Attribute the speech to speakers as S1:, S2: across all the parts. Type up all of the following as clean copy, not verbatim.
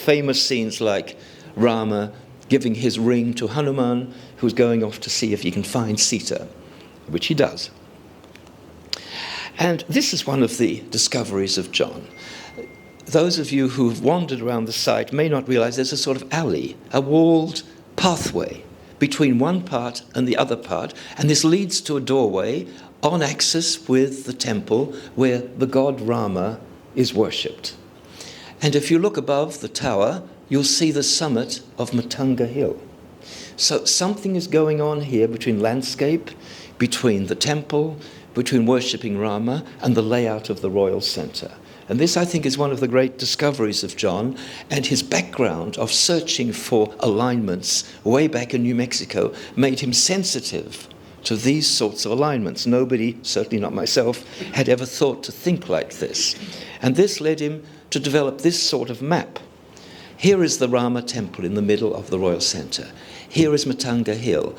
S1: famous scenes like Rama giving his ring to Hanuman, who's going off to see if he can find Sita, which he does. And this is one of the discoveries of John. Those of you who've wandered around the site may not realize there's a sort of alley, a walled pathway between one part and the other part, and this leads to a doorway on axis with the temple where the god Rama is worshipped. And if you look above the tower, you'll see the summit of Matanga Hill. So something is going on here between landscape, between the temple, between worshipping Rama and the layout of the royal center. And this, I think, is one of the great discoveries of John, and his background of searching for alignments way back in New Mexico made him sensitive to these sorts of alignments. Nobody, certainly not myself, had ever thought to think like this. And this led him to develop this sort of map. Here is the Rama temple in the middle of the royal center. Here is Matanga Hill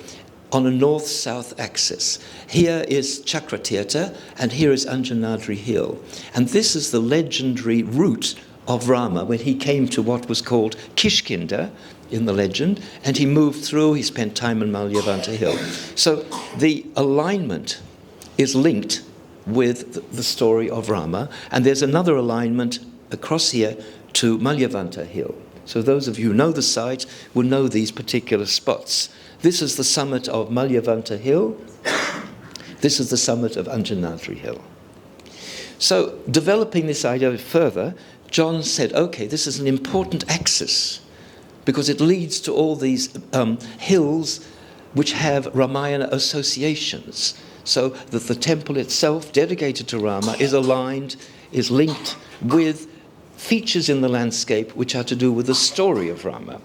S1: on a north-south axis. Here is Chakratirtha, and here is Anjanadri Hill. And this is the legendary route of Rama when he came to what was called Kishkinda in the legend, and he moved through, he spent time on Malyavanta Hill. So the alignment is linked with the story of Rama, and there's another alignment across here to Malyavanta Hill. So those of you who know the site will know these particular spots. This is the summit of Malyavanta Hill. This is the summit of Anjanadri Hill. So developing this idea further, John said, okay, this is an important axis because it leads to all these hills which have Ramayana associations. So that the temple itself, dedicated to Rama, is aligned, is linked with features in the landscape which are to do with the story of Rama.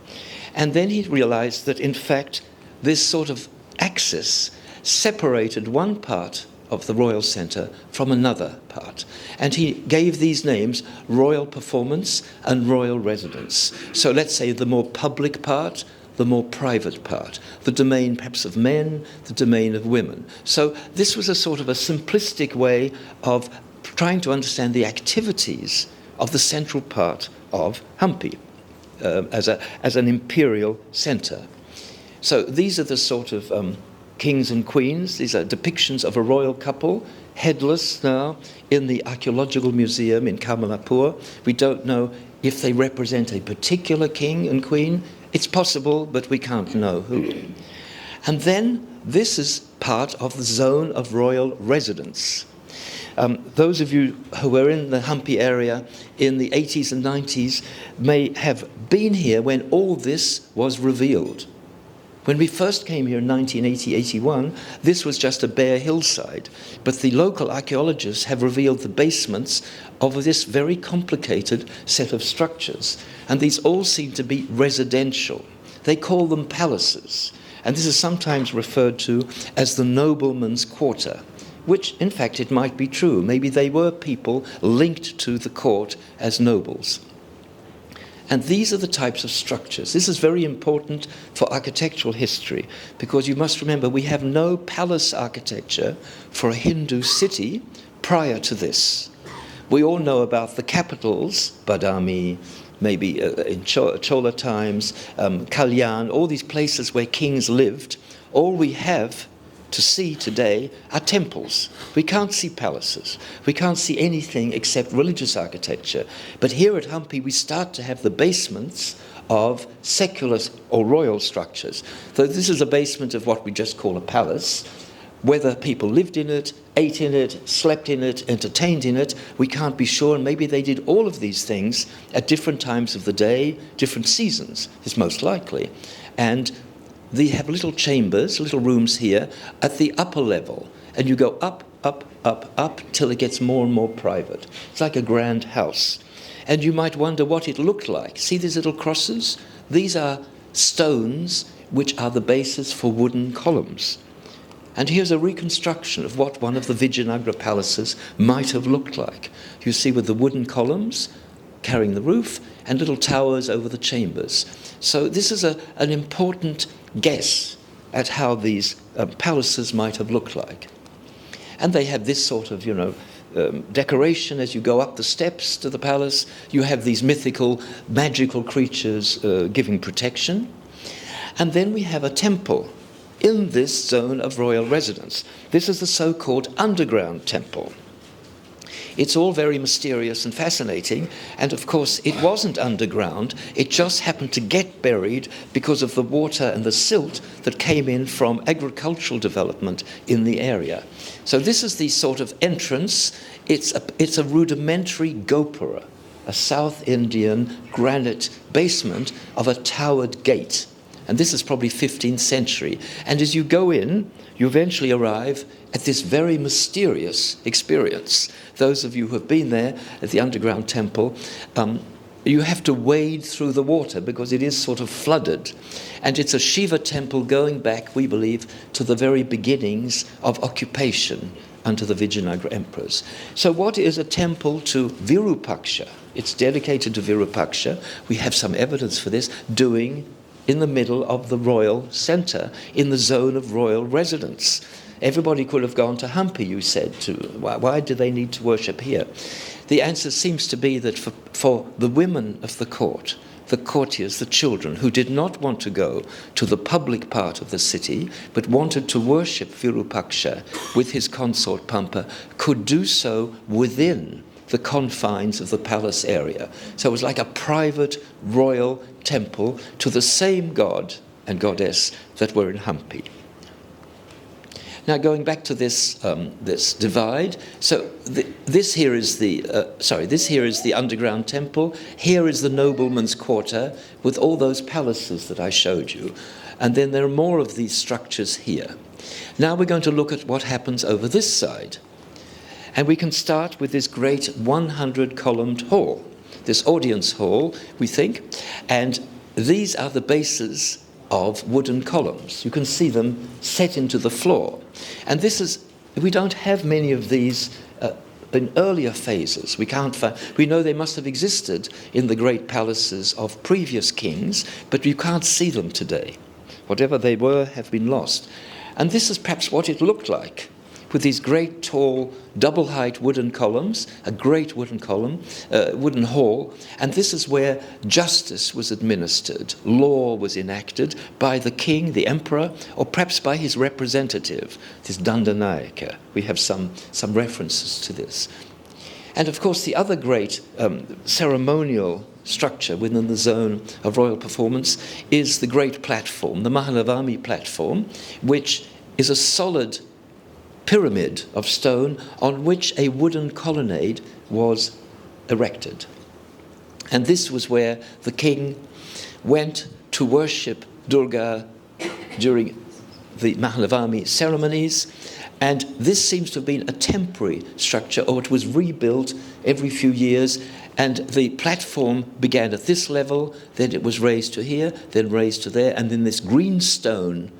S1: And then he realized that, in fact, this sort of axis separated one part of the royal center from another part. And he gave these names royal performance and royal residence. So let's say the more public part, the more private part, the domain perhaps of men, the domain of women. So this was a sort of a simplistic way of trying to understand the activities of the central part of Hampi as an imperial center. So these are the sort of kings and queens. These are depictions of a royal couple, headless now, in the archaeological museum in Kamalapura. We don't know if they represent a particular king and queen. It's possible, but we can't know who. And then this is part of the zone of royal residence. Those of you who were in the Hampi area in the 80s and 90s may have been here when all this was revealed. When we first came here in 1980-81, this was just a bare hillside, but the local archaeologists have revealed the basements of this very complicated set of structures, and these all seem to be residential. They call them palaces, and this is sometimes referred to as the nobleman's quarter, which, in fact, it might be true. Maybe they were people linked to the court as nobles. And these are the types of structures. This is very important for architectural history, because you must remember we have no palace architecture for a Hindu city prior to this. We all know about the capitals, Badami, maybe in Chola times, Kalyan, all these places where kings lived. All we have to see today are temples. We can't see palaces. We can't see anything except religious architecture. But here at Hampi, we start to have the basements of secular or royal structures. So this is a basement of what we just call a palace. Whether people lived in it, ate in it, slept in it, entertained in it, we can't be sure. And maybe they did all of these things at different times of the day, different seasons, is most likely. And they have little chambers, little rooms here at the upper level. And you go up, up, up, up, till it gets more and more private. It's like a grand house. And you might wonder what it looked like. See these little crosses? These are stones which are the basis for wooden columns. And here's a reconstruction of what one of the Vijayanagara palaces might have looked like. You see with the wooden columns carrying the roof and little towers over the chambers. So this is an important guess at how these palaces might have looked like. And they had this sort of, decoration as you go up the steps to the palace. You have these mythical, magical creatures giving protection. And then we have a temple in this zone of royal residence. This is the so-called underground temple. It's all very mysterious and fascinating, and of course it wasn't underground, it just happened to get buried because of the water and the silt that came in from agricultural development in the area. So this is the sort of entrance. It's a rudimentary gopura, a South Indian granite basement of a towered gate. And this is probably 15th century. And as you go in, you eventually arrive at this very mysterious experience. Those of you who have been there at the underground temple, you have to wade through the water because it is sort of flooded. And it's a Shiva temple going back, we believe, to the very beginnings of occupation under the Vijayanagara emperors. So what is a temple to Virupaksha? It's dedicated to Virupaksha. We have some evidence for this, doing in the middle of the royal centre, in the zone of royal residence. Everybody could have gone to Hampi, you said. Why do they need to worship here? The answer seems to be that for the women of the court, the courtiers, the children, who did not want to go to the public part of the city, but wanted to worship Virupaksha with his consort Pampa, could do so within the confines of the palace area. So it was like a private royal temple to the same god and goddess that were in Hampi. Now, going back to this this divide, so this here is the underground temple. Here is the nobleman's quarter with all those palaces that I showed you, and then there are more of these structures here. Now we're going to look at what happens over this side, and we can start with this great 100-columned hall, this audience hall, we think, and these are the bases of wooden columns. You can see them set into the floor. And this is, we don't have many of these in earlier phases. We know they must have existed in the great palaces of previous kings, but you can't see them today. Whatever they were have been lost. And this is perhaps what it looked like, with these great tall double-height wooden columns, a great wooden column, wooden hall, and this is where justice was administered, law was enacted by the king, the emperor, or perhaps by his representative, this Dandanayaka. We have some references to this. And of course the other great ceremonial structure within the zone of royal performance is the great platform, the Mahalavami platform, which is a solid pyramid of stone on which a wooden colonnade was erected. And this was where the king went to worship Durga during the Mahalavami ceremonies, and this seems to have been a temporary structure, or it was rebuilt every few years, and the platform began at this level, then it was raised to here, then raised to there, and then this green stone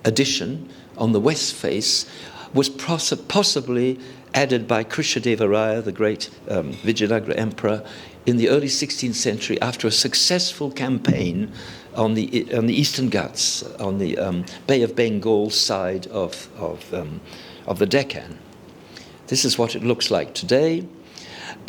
S1: addition on the west face was possibly added by Krishnadeva Raya, the great Vijayanagara emperor, in the early 16th century after a successful campaign on the Eastern Ghats, on the Bay of Bengal side of the Deccan. This is what it looks like today.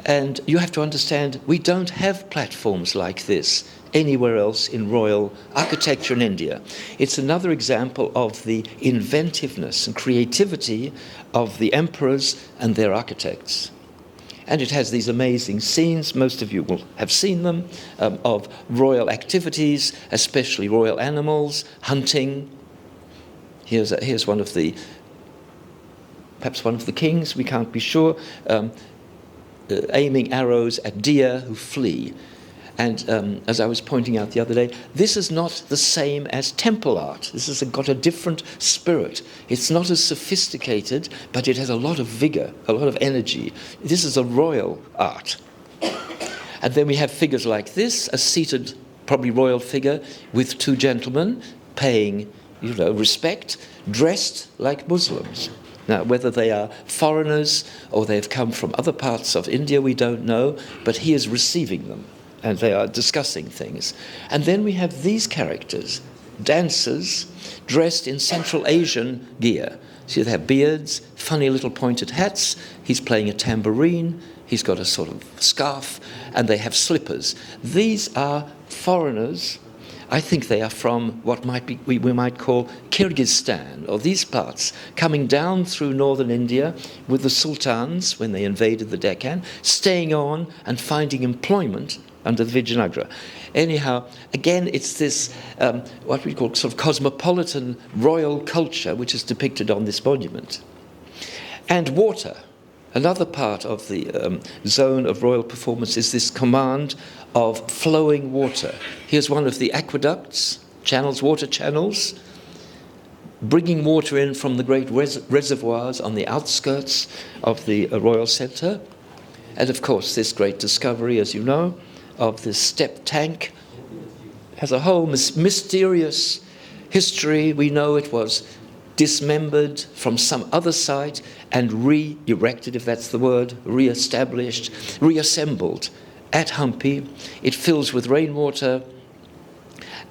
S1: And you have to understand, we don't have platforms like this anywhere else in royal architecture in India. It's another example of the inventiveness and creativity of the emperors and their architects. And it has these amazing scenes, most of you will have seen them, of royal activities, especially royal animals, hunting. Here's one of the, perhaps one of the kings, we can't be sure, aiming arrows at deer who flee. And as I was pointing out the other day, this is not the same as temple art. This has got a different spirit. It's not as sophisticated, but it has a lot of vigor, a lot of energy. This is a royal art. And then we have figures like this, a seated, probably royal figure, with two gentlemen paying, respect, dressed like Muslims. Now, whether they are foreigners or they have come from other parts of India, we don't know, but he is receiving them. And they are discussing things. And then we have these characters, dancers dressed in Central Asian gear, See, they have beards, funny little pointed hats. He's playing a tambourine. He's got a sort of scarf, and they have slippers. These are foreigners. I think they are from what we might call Kyrgyzstan, or these parts, coming down through northern India with the sultans when they invaded the Deccan, staying on and finding employment under the Vijayanagara. Anyhow, again, it's this, what we call sort of cosmopolitan royal culture, which is depicted on this monument. And water. Another part of the zone of royal performance is this command of flowing water. Here's one of the aqueducts, channels, water channels, bringing water in from the great reservoirs on the outskirts of the royal centre. And of course, this great discovery, as you know, of this step tank has a whole mysterious history. We know it was dismembered from some other site and re-erected, if that's the word, re-established, reassembled at Hampi. It fills with rainwater,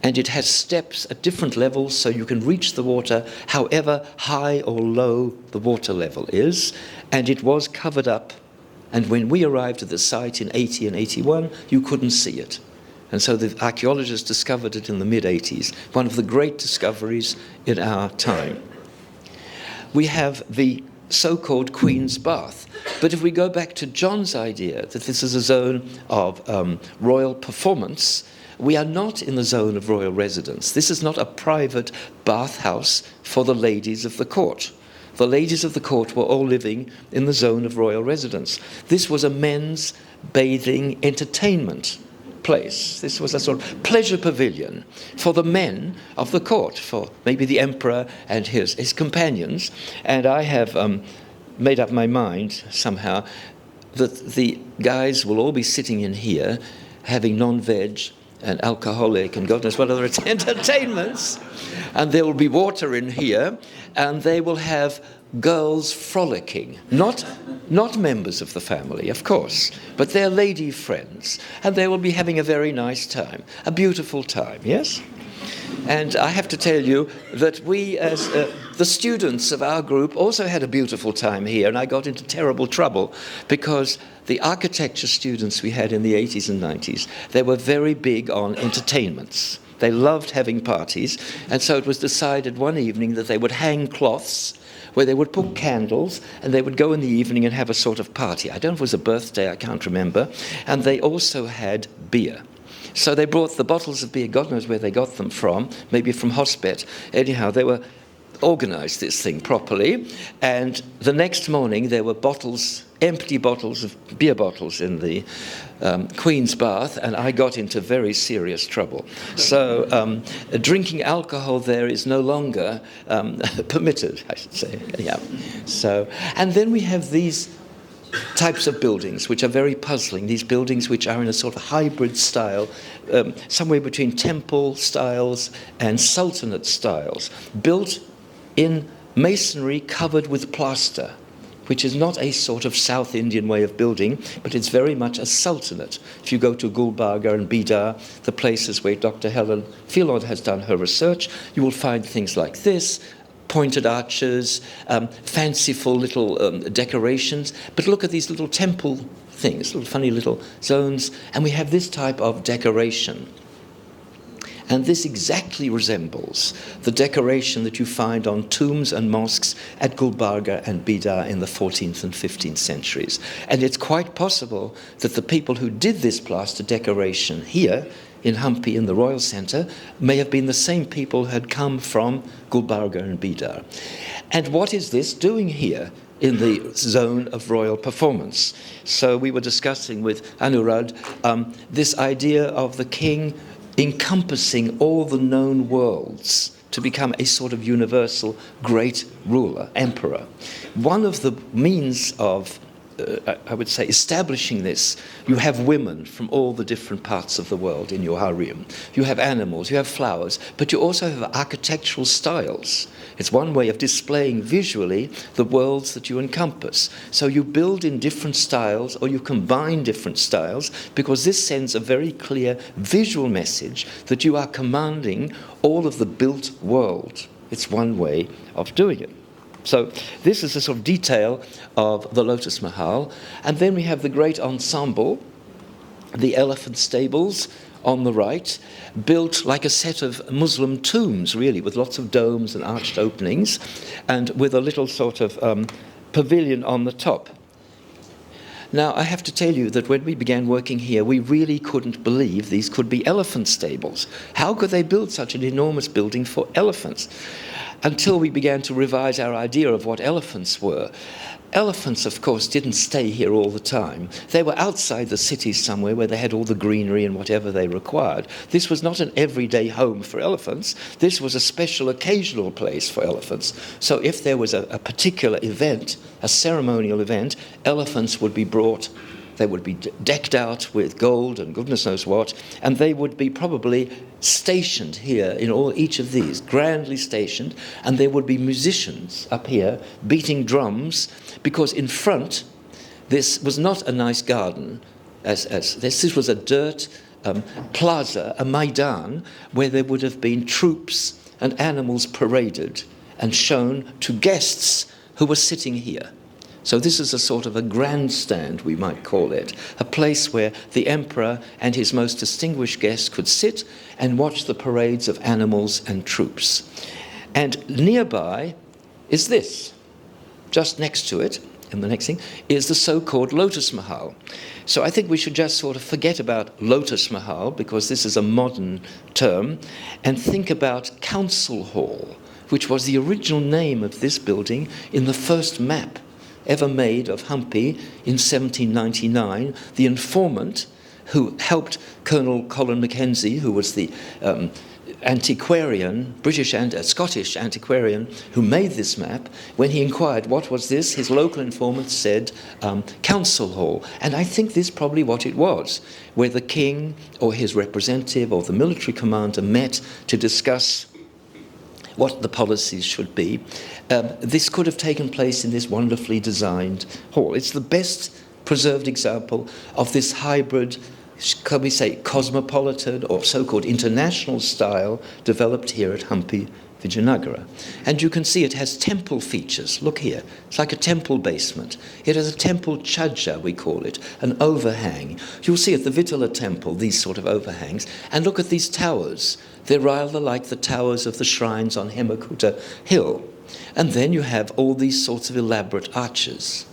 S1: and it has steps at different levels so you can reach the water however high or low the water level is. And it was covered up, and when we arrived at the site in 80 and 81, you couldn't see it. And so the archaeologists discovered it in the mid-80s, one of the great discoveries in our time. We have the so-called Queen's Bath. But if we go back to John's idea that this is a zone of royal performance, we are not in the zone of royal residence. This is not a private bathhouse for the ladies of the court. The ladies of the court were all living in the zone of royal residence. This was a men's bathing entertainment place. This was a sort of pleasure pavilion for the men of the court, for maybe the emperor and his companions. And I have made up my mind somehow that the guys will all be sitting in here having non-veg and alcoholic and God knows what other entertainments, and there will be water in here, and they will have girls frolicking, not members of the family, of course, but their lady friends, and they will be having a very nice time, a beautiful time, yes? And I have to tell you that we, as the students of our group, also had a beautiful time here, and I got into terrible trouble because the architecture students we had in the 80s and 90s, they were very big on entertainments. They loved having parties, and so it was decided one evening that they would hang cloths where they would put candles, and they would go in the evening and have a sort of party. I don't know if it was a birthday, I can't remember. And they also had beer. So they brought the bottles of beer, God knows where they got them from, maybe from Hospet. Anyhow, they were organised this thing properly, and the next morning there were bottles, empty bottles of beer bottles in the Queen's Bath, and I got into very serious trouble. So drinking alcohol there is no longer permitted, I should say. Yeah. So, and then we have these types of buildings which are very puzzling, these buildings which are in a sort of hybrid style, somewhere between temple styles and sultanate styles, built in masonry covered with plaster, which is not a sort of South Indian way of building, but it's very much a sultanate. If you go to Gulbarga and Bidar, the places where Dr. Helen Philod has done her research, you will find things like this, pointed arches, fanciful little decorations. But look at these little temple things, little funny little zones, and we have this type of decoration. And this exactly resembles the decoration that you find on tombs and mosques at Gulbarga and Bidar in the 14th and 15th centuries. And it's quite possible that the people who did this plaster decoration here in Hampi, in the Royal Centre, may have been the same people who had come from Gulbarga and Bidar. And what is this doing here in the zone of royal performance? So we were discussing with Anurad this idea of the king encompassing all the known worlds to become a sort of universal great ruler, emperor. One of the means of I would say, establishing this, you have women from all the different parts of the world in your harem. You have animals, you have flowers, but you also have architectural styles. It's one way of displaying visually the worlds that you encompass. So you build in different styles, or you combine different styles, because this sends a very clear visual message that you are commanding all of the built world. It's one way of doing it. So this is a sort of detail of the Lotus Mahal. And then we have the great ensemble, the elephant stables on the right, built like a set of Muslim tombs, really, with lots of domes and arched openings, and with a little sort of pavilion on the top. Now, I have to tell you that when we began working here, we really couldn't believe these could be elephant stables. How could they build such an enormous building for elephants? Until we began to revise our idea of what elephants were. Elephants, of course, didn't stay here all the time. They were outside the cities somewhere where they had all the greenery and whatever they required. This was not an everyday home for elephants. This was a special occasional place for elephants. So if there was a particular event, a ceremonial event, elephants would be brought. They would be decked out with gold and goodness knows what, and they would be probably stationed here in each of these, grandly stationed, and there would be musicians up here beating drums, because in front, this was not a nice garden, as this was a dirt plaza, a maidan, where there would have been troops and animals paraded and shown to guests who were sitting here. So this is a sort of a grandstand, we might call it, a place where the emperor and his most distinguished guests could sit and watch the parades of animals and troops. And nearby is this. Just next to it, and the next thing, is the so-called Lotus Mahal. So I think we should just sort of forget about Lotus Mahal, because this is a modern term, and think about Council Hall, which was the original name of this building in the first map ever made of Hampi in 1799. The informant who helped Colonel Colin Mackenzie, who was the antiquarian, British and Scottish antiquarian who made this map, when he inquired what was this, his local informant said Council Hall. And I think this is probably what it was, where the king or his representative or the military commander met to discuss what the policies should be. This could have taken place in this wonderfully designed hall. It's the best preserved example of this hybrid, can we say, cosmopolitan or so-called international style developed here at Hampi Vijayanagara. And you can see it has temple features. Look here. It's like a temple basement. It has a temple chaja, we call it, an overhang. You'll see at the Vittala temple these sort of overhangs. And look at these towers. They're rather like the towers of the shrines on Hemakuta Hill. And then you have all these sorts of elaborate arches.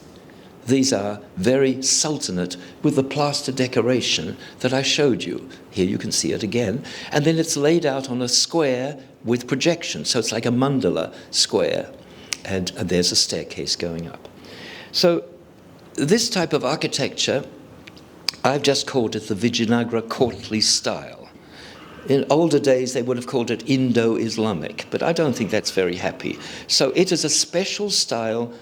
S1: These are very sultanate with the plaster decoration that I showed you. Here you can see it again. And then it's laid out on a square with projection. So it's like a mandala square. And there's a staircase going up. So this type of architecture, I've just called it the Vijayanagara courtly style. In older days, they would have called it Indo-Islamic, but I don't think that's very happy. So it is a special style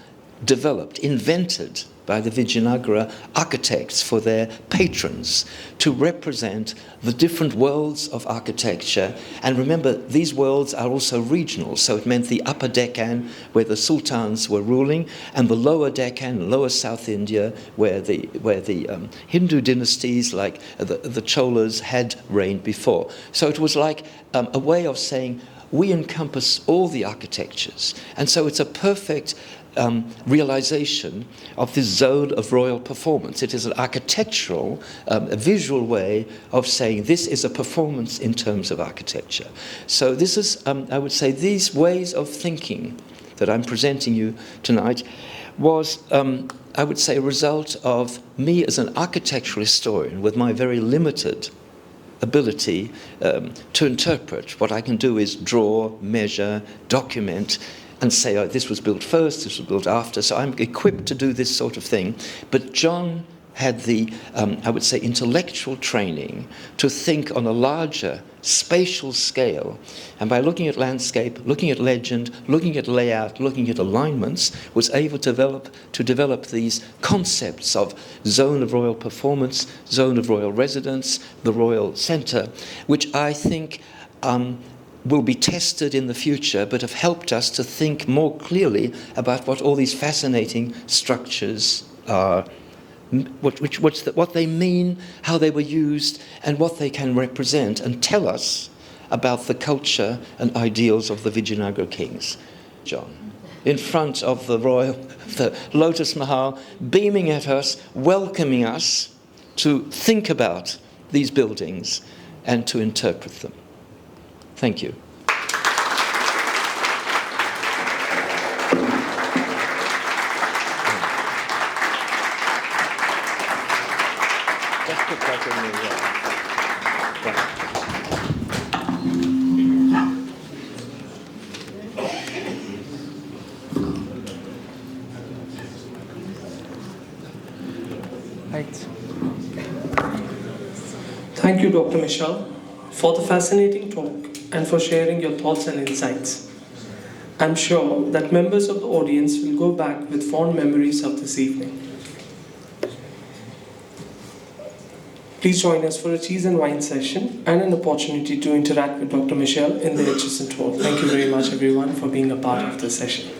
S1: developed, invented by the Vijayanagara architects for their patrons to represent the different worlds of architecture. And remember, these worlds are also regional, so it meant the upper Deccan, where the sultans were ruling, and the lower Deccan, lower South India, where the Hindu dynasties like the Cholas had reigned before. So it was like a way of saying, we encompass all the architectures. And so it's a perfect realization of this zone of royal performance. It is an architectural, a visual way of saying this is a performance in terms of architecture. So this is, I would say, these ways of thinking that I'm presenting you tonight was, I would say, a result of me as an architectural historian with my very limited ability to interpret. What I can do is draw, measure, document, and say, oh, this was built first, this was built after. So I'm equipped to do this sort of thing. But John had the, I would say, intellectual training to think on a larger spatial scale. And by looking at landscape, looking at legend, looking at layout, looking at alignments, was able to develop these concepts of zone of royal performance, zone of royal residence, the royal centre, which I think will be tested in the future, but have helped us to think more clearly about what all these fascinating structures are, what they mean, how they were used, and what they can represent, and tell us about the culture and ideals of the Vijayanagara kings. John. in front of the Lotus Mahal, beaming at us, welcoming us to think about these buildings and to interpret them. Thank you. Just put that in the
S2: Right. Thank you, Dr. Michell, for the fascinating talk and for sharing your thoughts and insights. I'm sure that members of the audience will go back with fond memories of this evening. Please join us for a cheese and wine session and an opportunity to interact with Dr. Michell in the adjacent hall. Thank you very much, everyone, for being a part of this session.